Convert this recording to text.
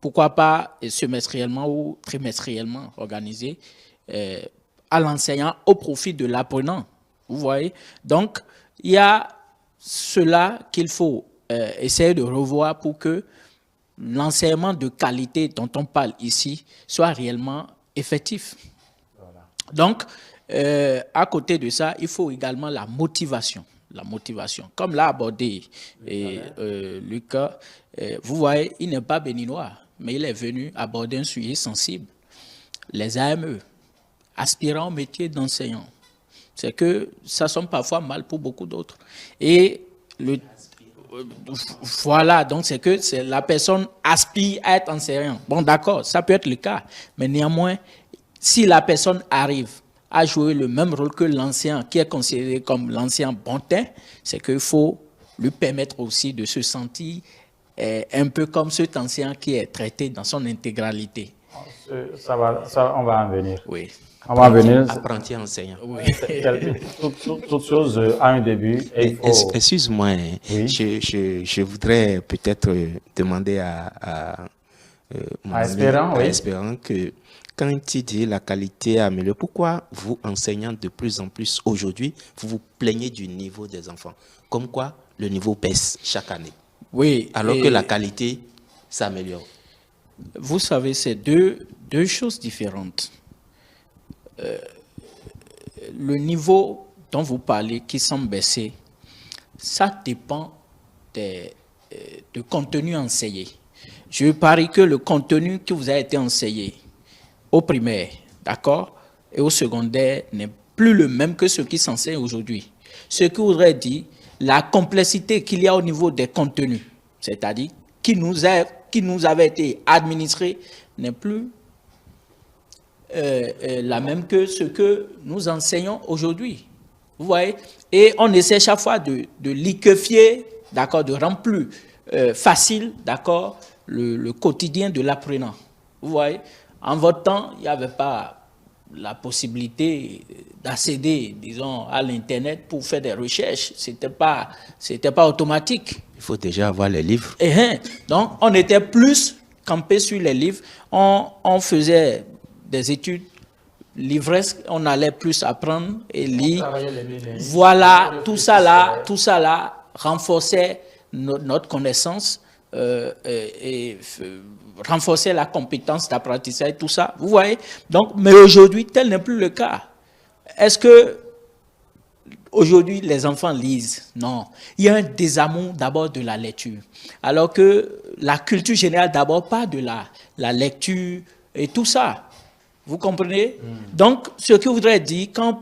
pourquoi pas semestriellement ou trimestriellement organisé à l'enseignant au profit de l'apprenant. Vous voyez? Donc, il y a cela qu'il faut essayer de revoir pour que l'enseignement de qualité dont on parle ici soit réellement effectif. Voilà. Donc, à côté de ça, il faut également la motivation. La motivation. Comme l'a abordé Lucas, vous voyez, il n'est pas béninois, mais il est venu aborder un sujet sensible. Les AME, aspirants au métier d'enseignant. C'est que ça sonne parfois mal pour beaucoup d'autres. Et voilà, donc c'est que la personne aspire à être enseignant. Bon, d'accord, ça peut être le cas, mais néanmoins, si la personne arrive à jouer le même rôle que l'ancien, qui est considéré comme l'ancien bontin, c'est qu'il faut lui permettre aussi de se sentir un peu comme cet ancien qui est traité dans son intégralité. Ça, on va en venir. Oui. On va en venir. Apprenti enseignant. Oui. Toute chose a un début. Excuse-moi, oui. je voudrais peut-être demander à Espérant que quand il dit la qualité améliorée, pourquoi vous, enseignants de plus en plus aujourd'hui, vous vous plaignez du niveau des enfants? Comme quoi le niveau baisse chaque année. Oui. Alors que la qualité s'améliore. Vous savez, c'est deux choses différentes. Le niveau dont vous parlez qui semble baisser, ça dépend du contenu enseigné. Je parie que le contenu qui vous a été enseigné au primaire, d'accord, et au secondaire n'est plus le même que ce qui s'enseigne aujourd'hui. Ce qui voudrait dire la complexité qu'il y a au niveau des contenus, c'est-à-dire qui nous avait été administré, n'est plus la même que ce que nous enseignons aujourd'hui. Vous voyez? Et on essaie chaque fois de liquéfier, d'accord, de rendre plus facile, d'accord, le quotidien de l'apprenant. Vous voyez? En votre temps, il n'y avait pas la possibilité d'accéder, disons, à l'Internet pour faire des recherches. C'était pas automatique. Il faut déjà avoir les livres. Donc, on était plus campé sur les livres. On faisait des études livresques. On allait plus apprendre et lire. Voilà, tout ça là renforçait notre connaissance et renforcer la compétence d'apprentissage, tout ça, vous voyez. Donc, mais aujourd'hui, tel n'est plus le cas. Est-ce que aujourd'hui les enfants lisent? Non. Il y a un désamour d'abord de la lecture, alors que la culture générale d'abord part de la lecture et tout ça. Vous comprenez? Donc, ce que je voudrais dire, quand